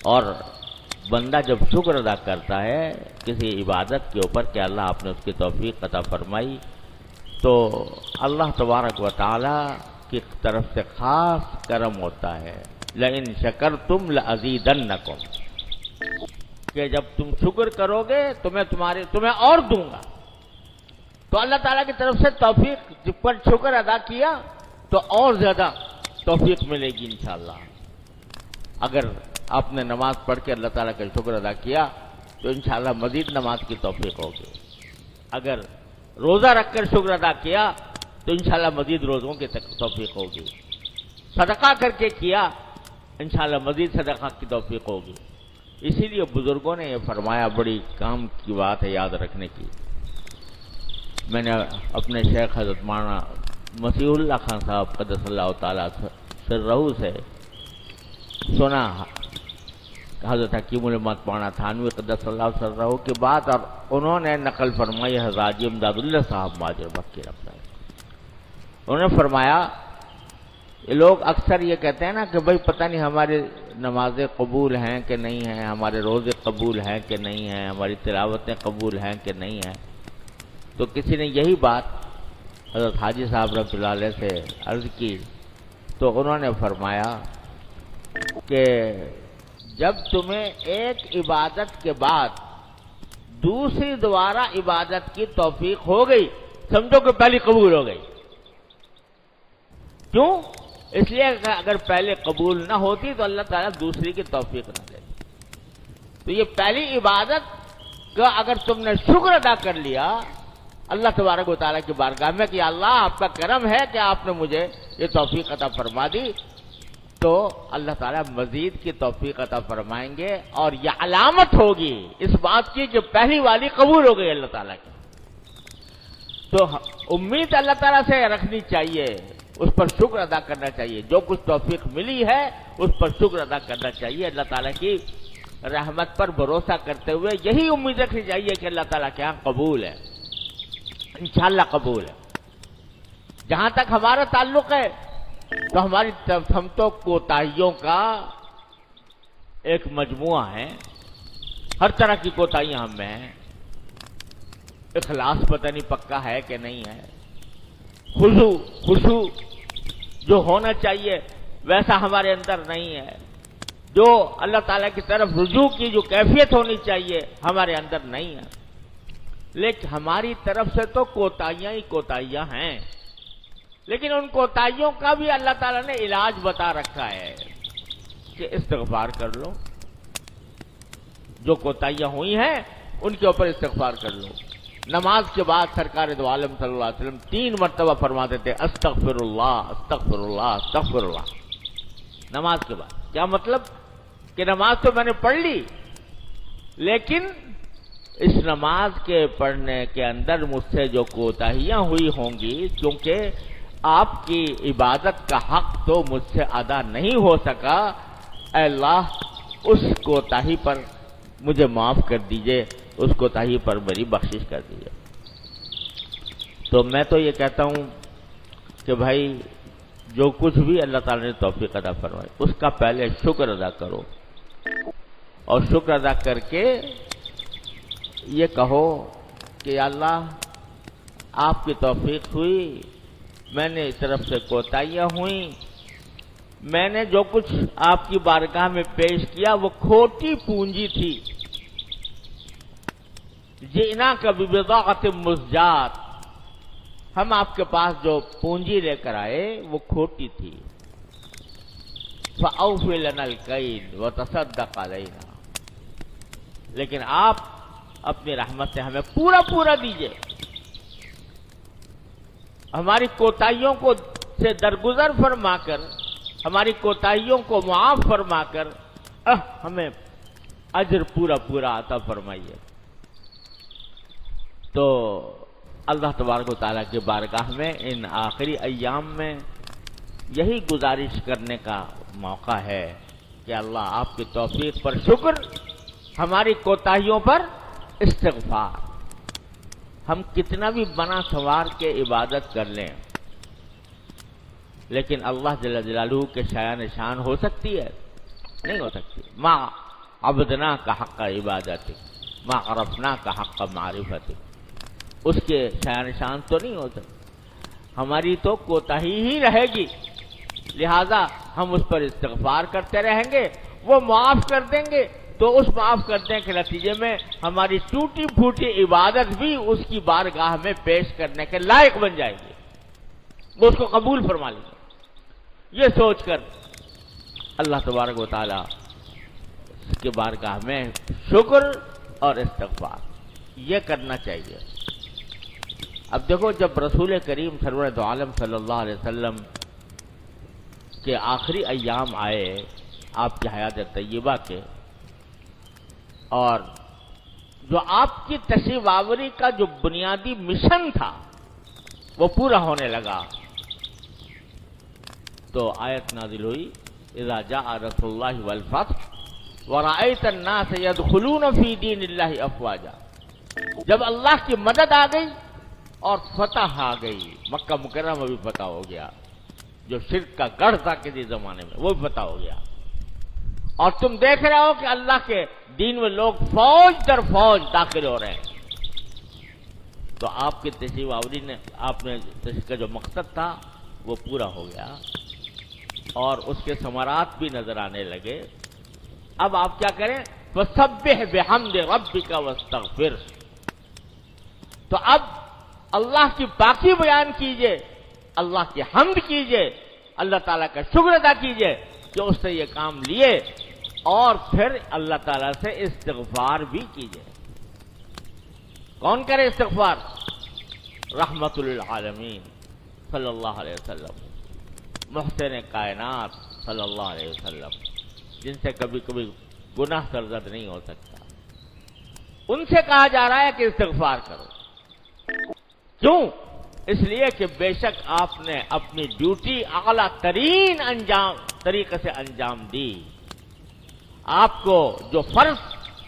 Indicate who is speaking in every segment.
Speaker 1: اور بندہ جب شکر ادا کرتا ہے کسی عبادت کے اوپر کہ اللہ آپ نے اس کی توفیق عطا فرمائی، تو اللہ تبارک و تعالی کی طرف سے خاص کرم ہوتا ہے، لئن شکرتم لازیدنکم، کہ جب تم شکر کرو گے تمہیں اور دوں گا۔ تو اللہ تعالیٰ کی طرف سے توفیق، جب پر شکر ادا کیا تو اور زیادہ توفیق ملے گی انشاءاللہ۔ اگر آپ نے نماز پڑھ کے اللہ تعالیٰ کا شکر ادا کیا تو انشاءاللہ مزید نماز کی توفیق ہوگی۔ اگر روزہ رکھ کر شکر ادا کیا تو انشاءاللہ مزید روزوں کی توفیق ہوگی۔ صدقہ کر کے کیا انشاءاللہ مزید صدقہ کی توفیق ہوگی۔ اسی لیے بزرگوں نے یہ فرمایا، بڑی کام کی بات ہے یاد رکھنے کی۔ میں نے اپنے شیخ حضرت مولانا مسیح اللہ خان صاحب قدس اللہ تعالیٰ سرہ سے سنا، حضرت حکیم الامت مولانا تھانوی قدس اللہ سرہ کی بات، اور انہوں نے نقل فرمائی حضرت حاجی امداد اللہ صاحب ماجر مکی رفتہ۔ انہوں نے فرمایا، یہ لوگ اکثر یہ کہتے ہیں نا کہ بھئی پتہ نہیں ہماری نمازیں قبول ہیں کہ نہیں ہیں، ہمارے روزے قبول ہیں کہ نہیں ہیں، ہماری تلاوتیں قبول ہیں کہ نہیں ہیں۔ تو کسی نے یہی بات حضرت حاجی صاحب رحمۃ اللہ علیہ سے عرض کی، تو انہوں نے فرمایا کہ جب تمہیں ایک عبادت کے بعد دوسری دوبارہ عبادت کی توفیق ہو گئی، سمجھو کہ پہلی قبول ہو گئی۔ کیوں؟ اس لیے کہ اگر پہلے قبول نہ ہوتی تو اللہ تعالیٰ دوسری کی توفیق نہ دیتی۔ تو یہ پہلی عبادت کا اگر تم نے شکر ادا کر لیا اللہ تبارک و تعالیٰ کی بارگاہ میں کہ اللہ آپ کا کرم ہے کہ آپ نے مجھے یہ توفیق عطا فرما دی، تو اللہ تعالیٰ مزید کی توفیق عطا فرمائیں گے، اور یہ علامت ہوگی اس بات کی کہ پہلی والی قبول ہو گئی اللہ تعالیٰ کی۔ تو امید اللہ تعالیٰ سے رکھنی چاہیے، اس پر شکر ادا کرنا چاہیے، جو کچھ توفیق ملی ہے اس پر شکر ادا کرنا چاہیے، اللہ تعالیٰ کی رحمت پر بھروسہ کرتے ہوئے یہی امید رکھنی چاہیے کہ اللہ تعالیٰ کے ہاں قبول ہے، انشاءاللہ قبول ہے۔ جہاں تک ہمارا تعلق ہے تو ہماری ہم تو کوتاہیوں کا ایک مجموعہ ہے، ہر طرح کی کوتاہیاں ہم میں ہیں۔ اخلاص پتہ نہیں پکا ہے کہ نہیں ہے، خشوع جو ہونا چاہیے ویسا ہمارے اندر نہیں ہے، جو اللہ تعالیٰ کی طرف رجوع کی جو کیفیت ہونی چاہیے ہمارے اندر نہیں ہے۔ لیکن ہماری طرف سے تو کوتاہیاں ہی کوتاہیاں ہیں، لیکن ان کوتاہیوں کا بھی اللہ تعالیٰ نے علاج بتا رکھا ہے کہ استغفار کر لو، جو کوتاہیاں ہوئی ہیں ان کے اوپر استغفار کر لو۔ نماز کے بعد سرکار دو عالم صلی اللہ علیہ وسلم 3 مرتبہ فرماتے تھے استغفر اللہ استغفر اللہ استغفر اللہ، نماز کے بعد۔ کیا مطلب؟ کہ نماز تو میں نے پڑھ لی، لیکن اس نماز کے پڑھنے کے اندر مجھ سے جو کوتاہیاں ہوئی ہوں گی، کیونکہ آپ کی عبادت کا حق تو مجھ سے ادا نہیں ہو سکا، اے اللہ اس کوتاہی پر مجھے معاف کر دیجئے، اس کوتاہی پر میری بخشش کر دیجئے۔ تو میں تو یہ کہتا ہوں کہ بھائی جو کچھ بھی اللہ تعالیٰ نے توفیق عطا فرمائی اس کا پہلے شکر ادا کرو، اور شکر ادا کر کے یہ کہو کہ یا اللہ آپ کی توفیق ہوئی، میں نے اس طرف سے کوتاہیاں ہوئیں، میں نے جو کچھ آپ کی بارگاہ میں پیش کیا وہ کھوٹی پونجی تھی، جئنا کا ببضاعۃ مزجاۃ، ہم آپ کے پاس جو پونجی لے کر آئے وہ کھوٹی تھی، فأوف لنا الکیل وتصدق علینا، لیکن آپ اپنی رحمت سے ہمیں پورا دیجئے، ہماری کوتاہیوں کو سے درگزر فرما کر، ہماری کوتاہیوں کو معاف فرما کر ہمیں اجر پورا عطا فرمائیے۔ تو اللہ تبارک و تعالیٰ کی بارگاہ میں ان آخری ایام میں یہی گزارش کرنے کا موقع ہے کہ اللہ آپ کی توفیق پر شکر، ہماری کوتاہیوں پر استغفار۔ ہم کتنا بھی بنا سنوار کے عبادت کر لیں، لیکن اللہ جل جلالہ کے شایان شان ہو سکتی ہے؟ نہیں ہو سکتی۔ ما عبدنا کا حق عبادت ما عرفنا کا حق معرفت، اس کے شان شان تو نہیں ہو سکتے، ہماری تو کوتاہی ہی رہے گی، لہذا ہم اس پر استغفار کرتے رہیں گے، وہ معاف کر دیں گے، تو اس معاف کرنے کے نتیجے میں ہماری ٹوٹی پھوٹی عبادت بھی اس کی بارگاہ میں پیش کرنے کے لائق بن جائے گی، وہ اس کو قبول فرما لیں گے۔ یہ سوچ کر اللہ تبارک و تعالی کے بارگاہ میں شکر اور استغفار یہ کرنا چاہیے۔ اب دیکھو، جب رسول کریم سرور دو عالم صلی اللہ علیہ وسلم کے آخری ایام آئے آپ کی حیات طیبہ کے، اور جو آپ کی تشریف آوری کا جو بنیادی مشن تھا وہ پورا ہونے لگا، تو آیت نازل ہوئی اذا جاء رسول اللہ والفتح ورأیت الناس يدخلون فی دین اللہ افواجا، جب اللہ کی مدد آ گئی اور فتح آ گئی، مکہ مکرمہ بھی فتح ہو گیا، جو شرک کا گڑھ تھا کسی زمانے میں وہ بھی فتح ہو گیا، اور تم دیکھ رہے ہو کہ اللہ کے دین میں لوگ فوج در فوج داخل ہو رہے ہیں، تو آپ کی تشریف آوری نے، آپ نے تشریف کا جو مقصد تھا وہ پورا ہو گیا، اور اس کے ثمرات بھی نظر آنے لگے۔ اب آپ کیا کریں؟ فَسَبِّحْ بِحَمْدِ رَبِّكَ وَاسْتَغْفِرْ، تو اب اللہ کی پاکی بیان کیجئے، اللہ کی حمد کیجئے، اللہ تعالیٰ کا شکر ادا کیجئے کہ اس سے یہ کام لیے، اور پھر اللہ تعالیٰ سے استغفار بھی کیجئے۔ کون کرے استغفار؟ رحمت للعالمین صلی اللہ علیہ وسلم، محسن کائنات صلی اللہ علیہ وسلم، جن سے کبھی کبھی گناہ سرزد نہیں ہو سکتا، ان سے کہا جا رہا ہے کہ استغفار کرو۔ کیوں؟ اس لیے کہ بے شک آپ نے اپنی ڈیوٹی اعلیٰ ترین طریقے سے انجام دی، آپ کو جو فرض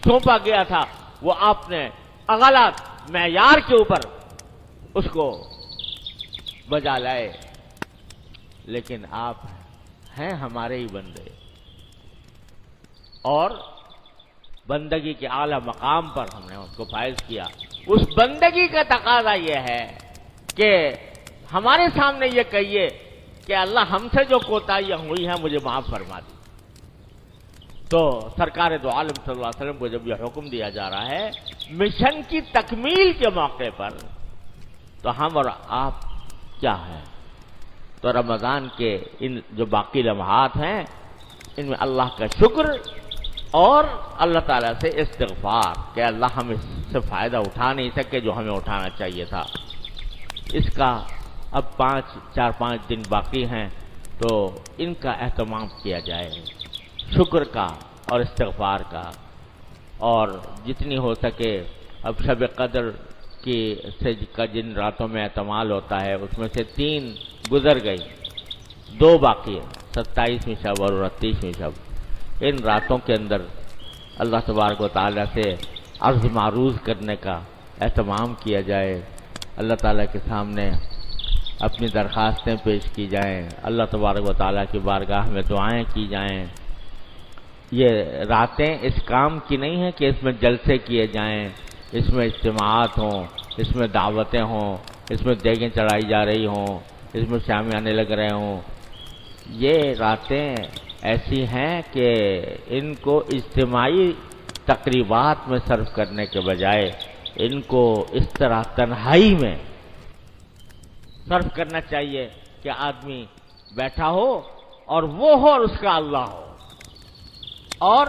Speaker 1: سونپا گیا تھا وہ آپ نے اعلیٰ معیار کے اوپر اس کو بجا لائے، لیکن آپ ہیں ہمارے ہی بندے، اور بندگی کے اعلیٰ مقام پر ہم نے اس کو فائز کیا۔ اس بندگی کا تقاضا یہ ہے کہ ہمارے سامنے یہ کہیے کہ اللہ ہم سے جو کوتاہیاں ہوئی ہیں مجھے معاف فرما دی۔ تو سرکار دو عالم صلی اللہ علیہ وسلم کو جب یہ حکم دیا جا رہا ہے مشن کی تکمیل کے موقع پر، تو ہم اور آپ کیا ہے؟ تو رمضان کے ان جو باقی لمحات ہیں ان میں اللہ کا شکر اور اللہ تعالیٰ سے استغفار کہ اللہ ہم اس سے فائدہ اٹھا نہیں سکے جو ہمیں اٹھانا چاہیے تھا۔ اس کا اب 4-5 دن باقی ہیں، تو ان کا اہتمام کیا جائے، شکر کا اور استغفار کا، اور جتنی ہو سکے اب شب قدر کا جن راتوں میں اعتمال ہوتا ہے اس میں سے 3 گزر گئی، 2 باقی ہیں، 27ویں شب اور 29ویں شب۔ ان راتوں کے اندر اللہ تبارک و تعالیٰ سے عرض معروض کرنے کا اہتمام کیا جائے، اللہ تعالیٰ کے سامنے اپنی درخواستیں پیش کی جائیں، اللہ تبارک و تعالیٰ کی بارگاہ میں دعائیں کی جائیں۔ یہ راتیں اس کام کی نہیں ہیں کہ اس میں جلسے کیے جائیں، اس میں اجتماعات ہوں، اس میں دعوتیں ہوں، اس میں دیگیں چڑھائی جا رہی ہوں، اس میں شامیانے لگ رہے ہوں۔ یہ راتیں ایسی ہیں کہ ان کو اجتماعی تقریبات میں صرف کرنے کے بجائے ان کو اس طرح تنہائی میں صرف کرنا چاہیے کہ آدمی بیٹھا ہو اور وہ ہو اور اس کا اللہ ہو، اور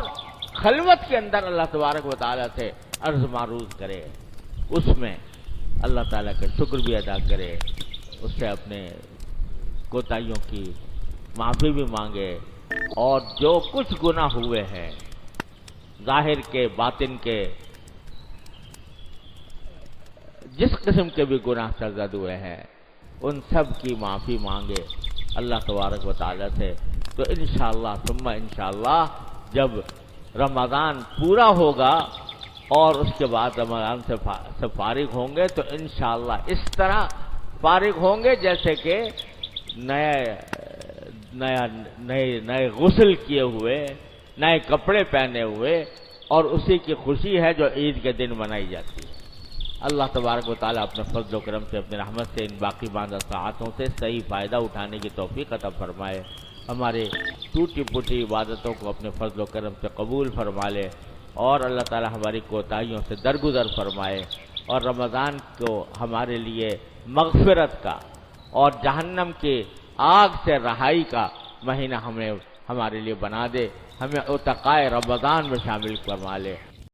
Speaker 1: خلوت کے اندر اللہ تبارک و تعالیٰ سے عرض معروض کرے، اس میں اللہ تعالیٰ کا شکر بھی ادا کرے، اس سے اپنے کوتاہیوں کی معافی بھی مانگے، اور جو کچھ گناہ ہوئے ہیں ظاہر کے باطن کے، جس قسم کے بھی گناہ سرزد ہوئے ہیں ان سب کی معافی مانگے اللہ تبارک و تعالیٰ سے۔ تو انشاءاللہ ثم انشاءاللہ جب رمضان پورا ہوگا اور اس کے بعد رمضان سے فارغ ہوں گے تو انشاءاللہ اس طرح فارغ ہوں گے جیسے کہ نئے غسل کیے ہوئے نئے کپڑے پہنے ہوئے، اور اسی کی خوشی ہے جو عید کے دن منائی جاتی ہے۔ اللہ تبارک و تعالیٰ اپنے فضل و کرم سے، اپنی رحمت سے ان باقی ماندہ ساعتوں سے صحیح فائدہ اٹھانے کی توفیق عطا فرمائے، ہمارے ٹوٹی پھوٹی عبادتوں کو اپنے فضل و کرم سے قبول فرما لے، اور اللہ تعالیٰ ہماری کوتاہیوں سے درگزر فرمائے، اور رمضان کو ہمارے لیے مغفرت کا اور جہنم کی آگ سے رہائی کا مہینہ ہمارے لیے بنا دے، ہمیں عتقائے رمضان میں شامل فرما لے۔